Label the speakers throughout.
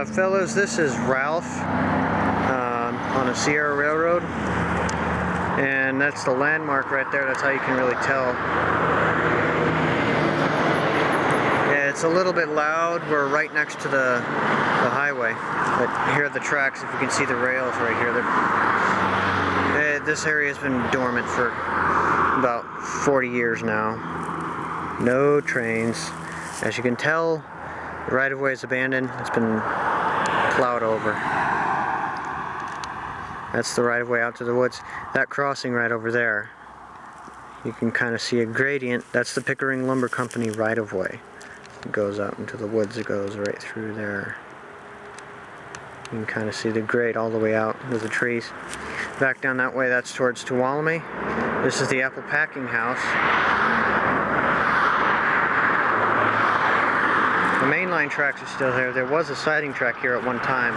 Speaker 1: fellas, this is Ralph on the Sierra Railroad, and that's the landmark right there. That's how you can really tell. Yeah, it's a little bit loud. We're right next to the highway, but here are the tracks. If you can see the rails right here, this area has been dormant for about 40 years now. No trains. As you can tell, the right-of-way is abandoned. It's been plowed over. That's the right-of-way out to the woods. That crossing right over there, you can kind of see a gradient. That's the Pickering Lumber Company right-of-way. It goes out into the woods. It goes right through there. You can kind of see the grade all the way out with the trees. Back down that way, that's towards Tuolumne. This is the apple packing house. The mainline tracks are still there. There was a siding track here at one time,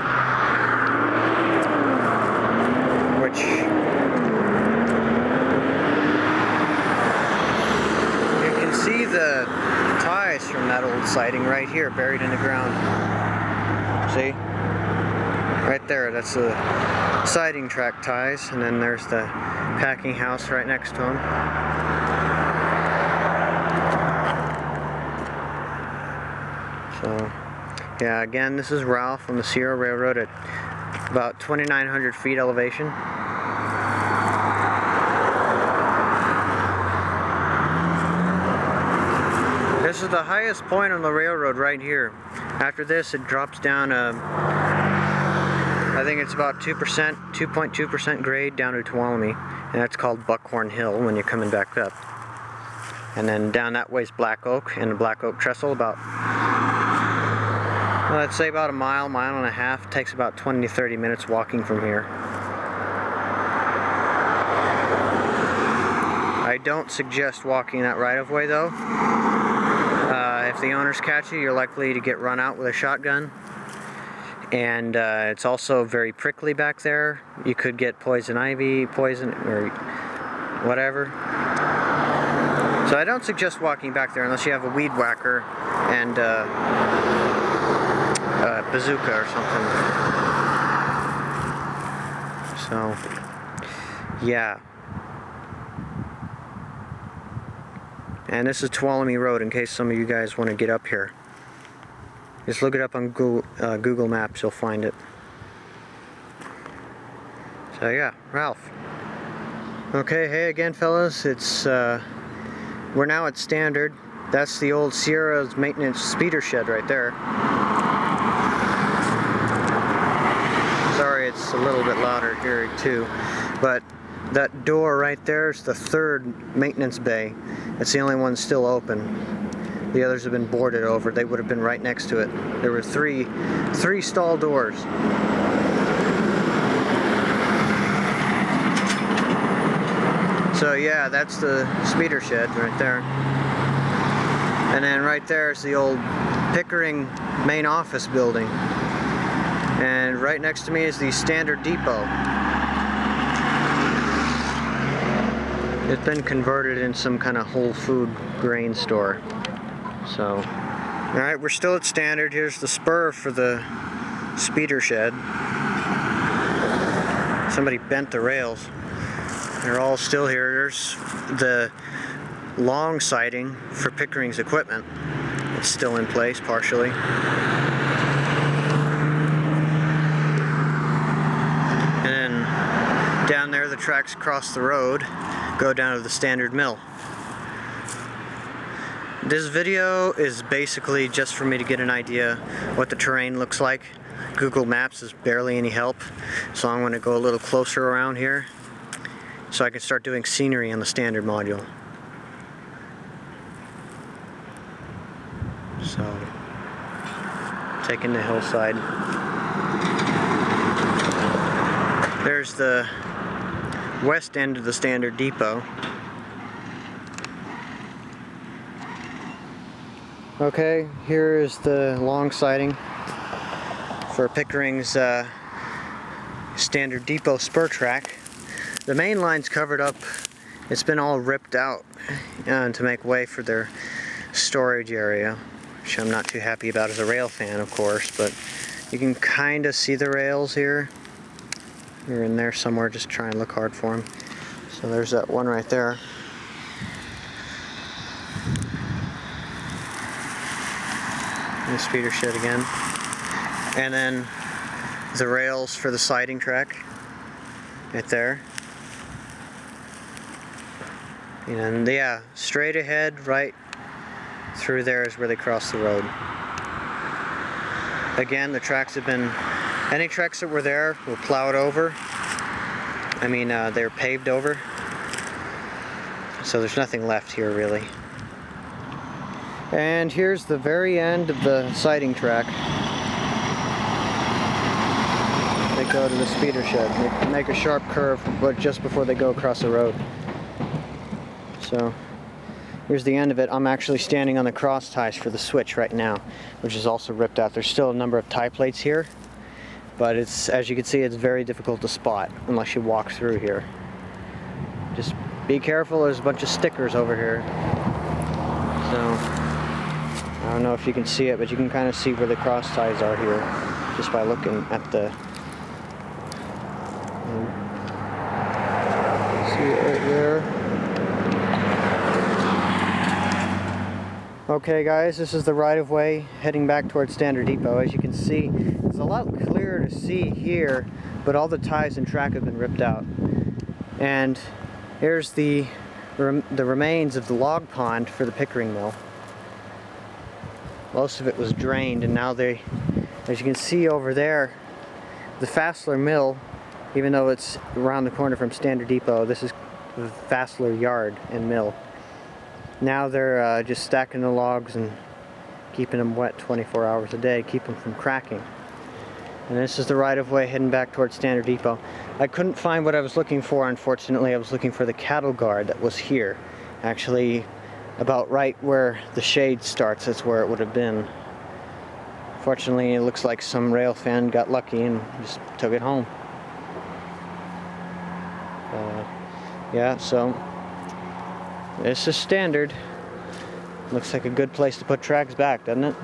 Speaker 1: which you can see the ties from that old siding right here, buried in the ground. See? Right there, that's the siding track ties, and then there's the packing house right next to them. So, yeah, again, this is Ralph on the Sierra Railroad at about 2,900 feet elevation. This is the highest point on the railroad right here. After this, it drops down I think it's about 2.2% grade down to Tuolumne, and that's called Buckhorn Hill when you're coming back up. And then down that way is Black Oak, and the Black Oak Trestle about, well, let's say about a mile and a half. It takes about 20 to 30 minutes walking from here. I don't suggest walking that right-of-way though. If the owners catch you, you're likely to get run out with a shotgun. And it's also very prickly back there. You could get poison ivy, poison, or whatever. So I don't suggest walking back there unless you have a weed whacker and a bazooka or something. So, yeah. And this is Tuolumne Road in case some of you guys want to get up here. Just look it up on Google Maps, you'll find it. So yeah, Ralph. Okay, hey again fellas, it's we're now at Standard. That's the old Sierra's maintenance speeder shed right there. Sorry, it's a little bit louder here too, but that door right there is the third maintenance bay. It's the only one still open. The others have been boarded over. They would have been right next to it. There were three stall doors. So yeah, that's the speeder shed right there. And then right there is the old Pickering main office building. And right next to me is the Standard Depot. It's been converted in some kind of Whole Food grain store. So, alright, we're still at Standard. Here's the spur for the speeder shed. Somebody bent the rails. They're all still here. There's the long siding for Pickering's equipment. It's still in place partially. And then down there, the tracks across the road go down to the Standard Mill. This video is basically just for me to get an idea what the terrain looks like. Google Maps is barely any help, so I'm going to go a little closer around here so I can start doing scenery on the Standard module. So, taking the hillside. There's the west end of the Standard Depot. Okay, here is the long siding for Pickering's Standard Depot spur track. The main line's covered up. It's been all ripped out to make way for their storage area, which I'm not too happy about as a rail fan, of course, but You can kind of see the rails here. They're in there somewhere, just try and look hard for them. So there's that one right there. The speeder shed again. And then the rails for the siding track right there. And yeah, straight ahead, right through there is where they cross the road. Again, the tracks have been, any tracks that were there were plowed over. I mean, they're paved over. So there's nothing left here really. And here's the very end of the siding track. They go to the speeder shed. They make a sharp curve, but just before they go across the road. So here's the end of it. I'm actually standing on the cross ties for the switch right now, which is also ripped out. There's still a number of tie plates here, but it's, as you can see, it's very difficult to spot unless you walk through here. Just be careful, there's a bunch of stickers over here. So I don't know if you can see it, but you can kind of see where the cross ties are here just by looking at the, see it right there. Okay guys, this is the right-of-way heading back towards Standard Depot. As you can see, it's a lot clearer to see here, but all the ties and track have been ripped out. And here's the remains of the log pond for the Pickering mill. Most of it was drained, and now they, as you can see over there, the Fassler mill, even though it's around the corner from Standard Depot, this is the Fassler yard and mill. Now they're just stacking the logs and keeping them wet 24 hours a day, keep them from cracking. And this is the right-of-way heading back towards Standard Depot. I couldn't find what I was looking for, unfortunately. I was looking for the cattle guard that was here. Actually, about right where the shade starts, that's where it would have been. Fortunately, it looks like some rail fan got lucky and just took it home. Yeah, so this is Standard. Looks like a good place to put tracks back, doesn't it?